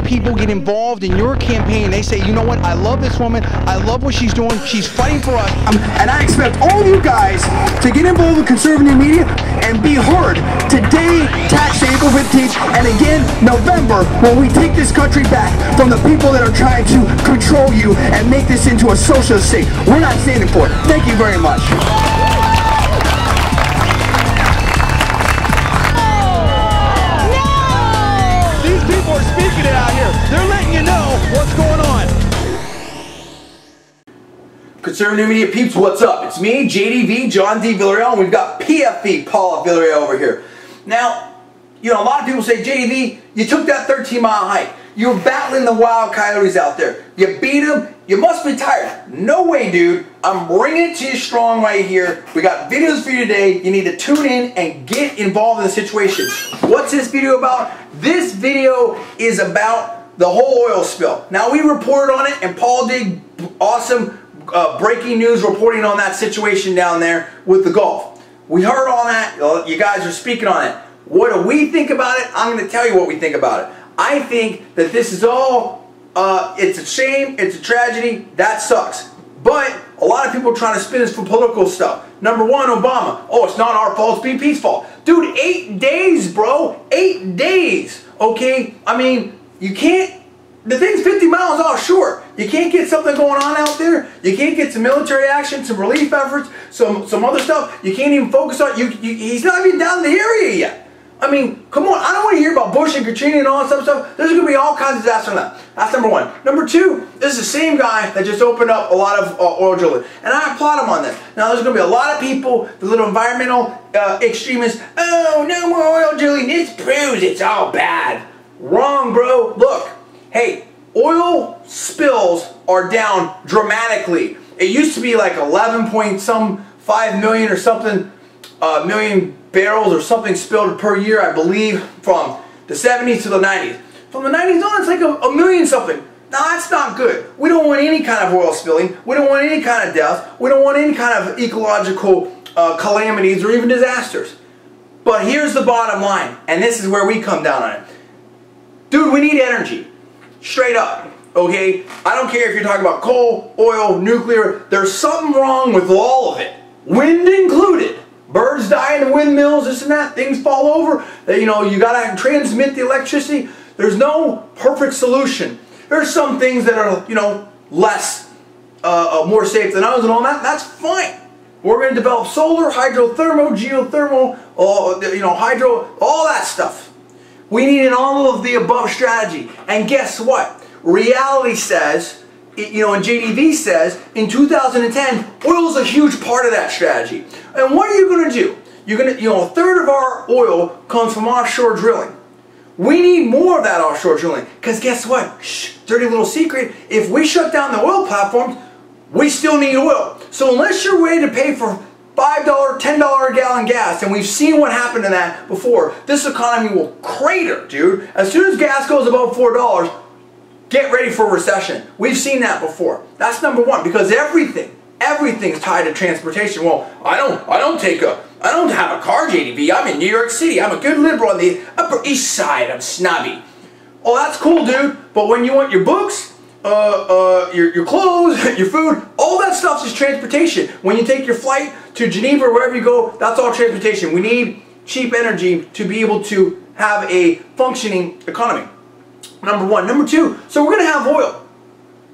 people get involved in your campaign. They say, you know what, I love this woman, I love what she's doing, she's fighting for us. And I expect all of you guys to get involved with conservative media and be heard today, tax April 15th, and again November, when we take this country back from the people that are trying to control you and make this into a socialist state. We're not standing for it. Thank you very much. These people are speaking it out here. They're letting you know what's going on. Conservative media peeps, what's up? It's me, JDV, John D. Villarreal, and we've got PFV, Paula Villarreal, over here. Now, you know, a lot of people say, JDV, you took that 13-mile hike. You were battling the wild coyotes out there. You beat them. You must be tired. No way, dude. I'm bringing it to you strong right here. We got videos for you today. You need to tune in and get involved in the situation. What's this video about? This video is about the whole oil spill. Now, we reported on it, and Paul did awesome breaking news reporting on that situation down there with the Gulf. We heard all that. You guys are speaking on it. What do we think about it? I'm going to tell you what we think about it. I think that this is all, it's a shame, it's a tragedy, that sucks. But a lot of people are trying to spin this for political stuff. Number one, Obama. Oh, it's not our fault, it's BP's fault. Dude, 8 days, bro. 8 days. Okay? I mean, you can't, the thing's 50 miles offshore. You can't get something going on out there. You can't get some military action, some relief efforts, some other stuff. You can't even focus on, he's not even down in the area yet. I mean, come on, I don't want to hear about Bush and Katrina and all that stuff. There's going to be all kinds of disasters on that. That's number one. Number two, this is the same guy that just opened up a lot of oil drilling. And I applaud him on this. Now, there's going to be a lot of people, the little environmental extremists, oh, no more oil drilling, this proves it's all bad. Wrong, bro. Look, hey, oil spills are down dramatically. It used to be like 11.5 million or something, million barrels or something spilled per year, I believe, from the 70s to the 90s. From the 90s on, it's like a million something. Now, that's not good. We don't want any kind of oil spilling. We don't want any kind of death. We don't want any kind of ecological calamities or even disasters. But here's the bottom line, and this is where we come down on it. Dude, we need energy. Straight up. Okay? I don't care if you're talking about coal, oil, nuclear. There's something wrong with all of it. Wind included. Birds die in windmills, this and that, things fall over, you know, you gotta transmit the electricity. There's no perfect solution. There's some things that are, you know, less, more safe than others and all that, that's fine. We're gonna develop solar, hydrothermal, geothermal, you know, hydro, all that stuff. We need an all of the above strategy. And guess what? Reality says, you know, and JDV says, in 2010, oil is a huge part of that strategy. And what are you going to do? You're going to, you know, a third of our oil comes from offshore drilling. We need more of that offshore drilling. Because guess what? Shh, dirty little secret. If we shut down the oil platforms, we still need oil. So unless you're ready to pay for $5, $10 a gallon gas, and we've seen what happened to that before, this economy will crater, dude. As soon as gas goes above $4, get ready for a recession. We've seen that before. That's number one, because everything's tied to transportation. Well, I don't have a car, JDV. I'm in New York City. I'm a good liberal on the Upper East Side. I'm snobby. Oh, that's cool, dude. But when you want your books, your clothes, your food, all that stuff is transportation. When you take your flight to Geneva or wherever you go, that's all transportation. We need cheap energy to be able to have a functioning economy. Number one. Number two, so we're going to have oil.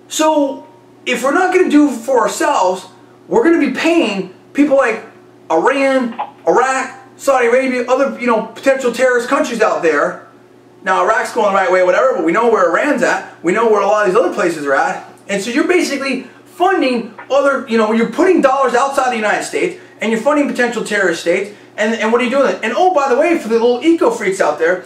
So if we're not going to do it for ourselves, we're going to be paying people like Iran, Iraq, Saudi Arabia, other, you know, potential terrorist countries out there. Now, Iraq's going the right way, whatever, but we know where Iran's at. We know where a lot of these other places are at. And so you're basically funding other, you know, you're putting dollars outside the United States, and you're funding potential terrorist states. And what are you doing? And oh, by the way, for the little eco-freaks out there,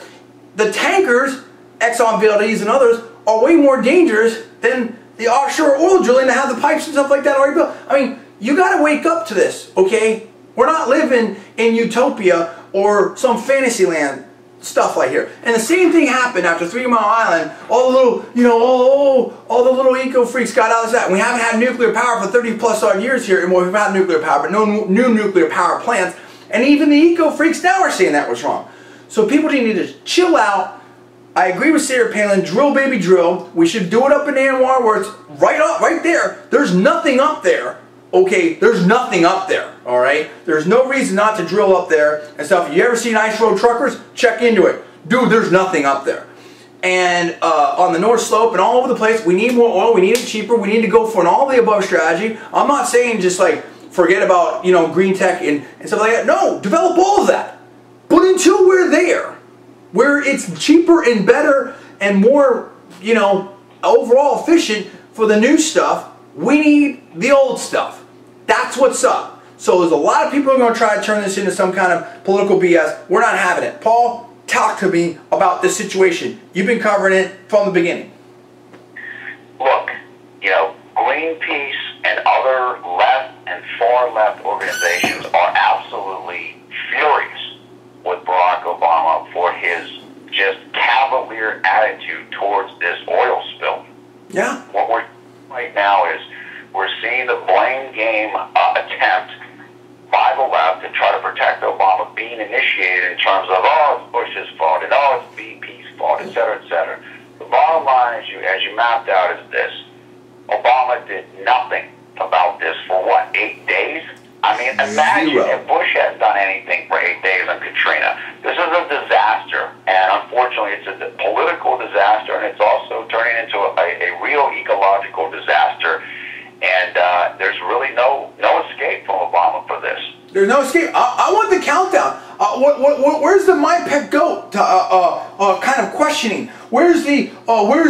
the tankers, Exxon Valdez and others, are way more dangerous than the offshore oil drilling to have the pipes and stuff like that already built. I mean, you got to wake up to this, okay? We're not living in utopia or some fantasy land stuff like here. And the same thing happened after 3 Mile Island. All the little, you know, all the little eco-freaks got out of that. We haven't had nuclear power for 30 plus odd years here. And we've had nuclear power, but no new nuclear power plants. And even the eco-freaks now are saying that was wrong. So people need to chill out. I agree with Sarah Palin, drill baby drill. We should do it up in Anwar where it's right there. There's nothing up there. Okay, there's nothing up there, all right? There's no reason not to drill up there and stuff. You ever seen ice road truckers? Check into it. Dude, there's nothing up there. And on the North Slope and all over the place, we need more oil, we need it cheaper, we need to go for an all-of-the-above strategy. I'm not saying just like forget about, you know, green tech and stuff like that. No, develop all of that. But until we're there, where it's cheaper and better and more, you know, overall efficient for the new stuff, we need the old stuff. That's what's up. So there's a lot of people who are going to try to turn this into some kind of political BS. We're not having it. Paul, talk to me about this situation. You've been covering it from the beginning. Look, you know, Greenpeace and other left and far left organizations are absolutely furious with Barack Obama for his just cavalier attitude towards this oil spill. Yeah. What we're right now is we're seeing the blame game attempt by the left to try to protect Obama being initiated in terms of, oh, it's Bush's fault, and oh, it's BP's fault, et cetera, et cetera. The bottom line, as you mapped out, is this. Obama did nothing about this for, what, 8 days? I mean, imagine if Bush hadn't done anything for 8 days on Katrina. This is a disaster, and unfortunately, it's a political disaster, and it's also turning into a real ecological disaster. And there's really no escape from Obama for this. There's no escape. I want the countdown. Where's the my pet goat kind of questioning? Where's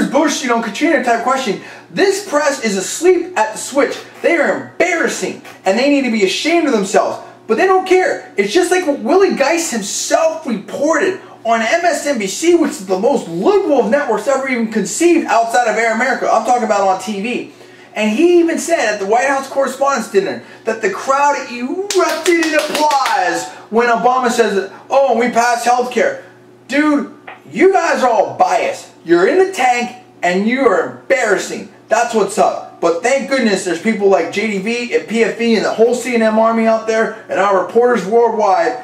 Bush, you know, Katrina type questioning? This press is asleep at the switch. They are embarrassing, and they need to be ashamed of themselves. But they don't care. It's just like what Willie Geist himself reported on MSNBC, which is the most liberal of networks ever even conceived outside of Air America. I'm talking about on TV. And he even said at the White House Correspondents' Dinner that the crowd erupted in applause when Obama says, oh, we passed health care. Dude, you guys are all biased. You're in the tank and you are embarrassing. That's what's up. But thank goodness there's people like JDV and PFE and the whole CNN army out there and our reporters worldwide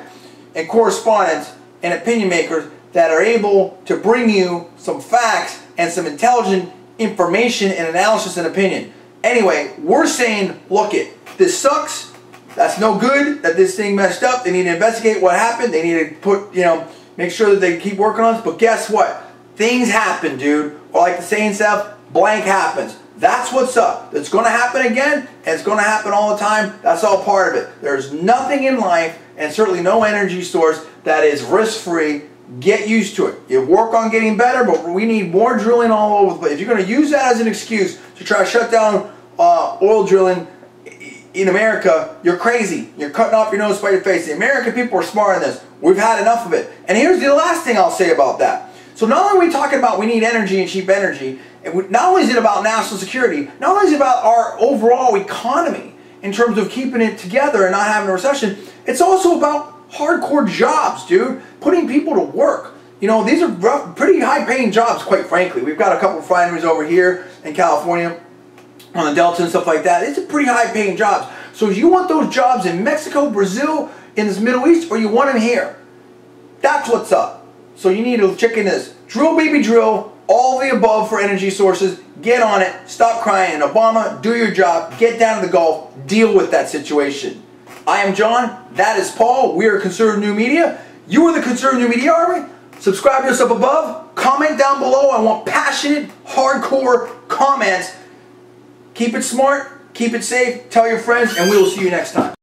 and correspondents and opinion makers that are able to bring you some facts and some intelligent information and analysis and opinion. Anyway, we're saying, look this sucks. That's no good that this thing messed up. They need to investigate what happened. They need to put, you know, make sure that they keep working on this. But guess what? Things happen, dude. Or like the saying stuff, blank happens. That's what's up. It's going to happen again, and it's going to happen all the time. That's all part of it. There's nothing in life, and certainly no energy source, that is risk-free. Get used to it. You work on getting better, but we need more drilling all over the place. If you're going to use that as an excuse to try to shut down oil drilling in America, you're crazy. You're cutting off your nose by your face. The American people are smart on this. We've had enough of it. And here's the last thing I'll say about that. So not only are we talking about we need energy and cheap energy, and not only is it about national security, not only is it about our overall economy in terms of keeping it together and not having a recession, it's also about hardcore jobs, dude. Putting people to work. You know, these are pretty high-paying jobs, quite frankly. We've got a couple of refineries over here in California on the Delta and stuff like that. It's a pretty high-paying jobs. So you want those jobs in Mexico, Brazil, in this Middle East, or you want them here? That's what's up. So you need to check in this. Drill, baby, drill. All the above for energy sources. Get on it. Stop crying. And Obama, do your job. Get down to the Gulf. Deal with that situation. I am John. That is Paul. We are Conservative New Media. You are the Conservative New Media Army. Subscribe to us up above. Comment down below. I want passionate, hardcore comments. Keep it smart. Keep it safe. Tell your friends. And we will see you next time.